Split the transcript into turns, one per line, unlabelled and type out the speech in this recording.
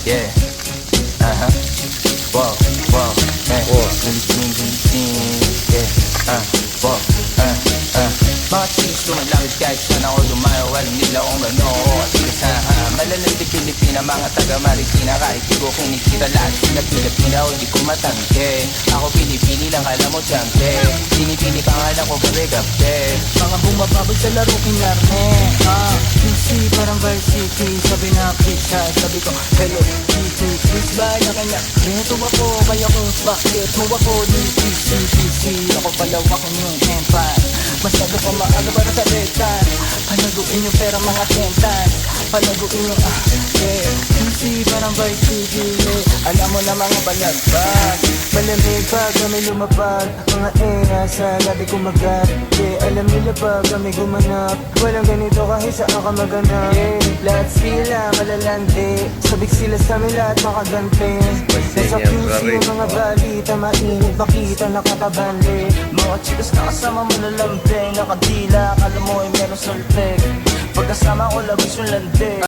Yeah. Wow, wow, eh. Yeah. Wow, mga chicks lumalapit kahit saan ako dumayo. Alam nila kung gano ako katigasahan. Malalandi Pilipina, mga taga Marikina. Kahit di ko kinikita lahat sila Pilipina o di ko matangke. Ako pinipili lang, alam mo tiyangke. Pinipili pangalan ko gabi-gabi.
Mga bumababag sa laro kinarne QC parang Vice City. Sabi na pizza, sabi ko hello Kitty. Please ba na kanya Reto ako, kaya kung bakit mo ako ni PC. Ako palawakin yung empire. Masyado pa maaga para sa bedtime. Palaguin yung pera mga tentas. Palaguin yung yeah. QC parang Vice City, yeah. Alam mo na mga balagbag. Malamig pag kami lumapag. Mga sa labi kumagat, yeah. Alam nila pag kami gumanap. Walang ganito kahit saan ka maganap, yeah. Lahat sila malalandi. Sabik sila sa amin lahat makagante. Nasa QC yung mga balita. Mainit makita nakatabali. Mga chicas na kasama malalambing. Nakadila, alam mo ay meron sulpeg. Pagkasama ko labas yung landi.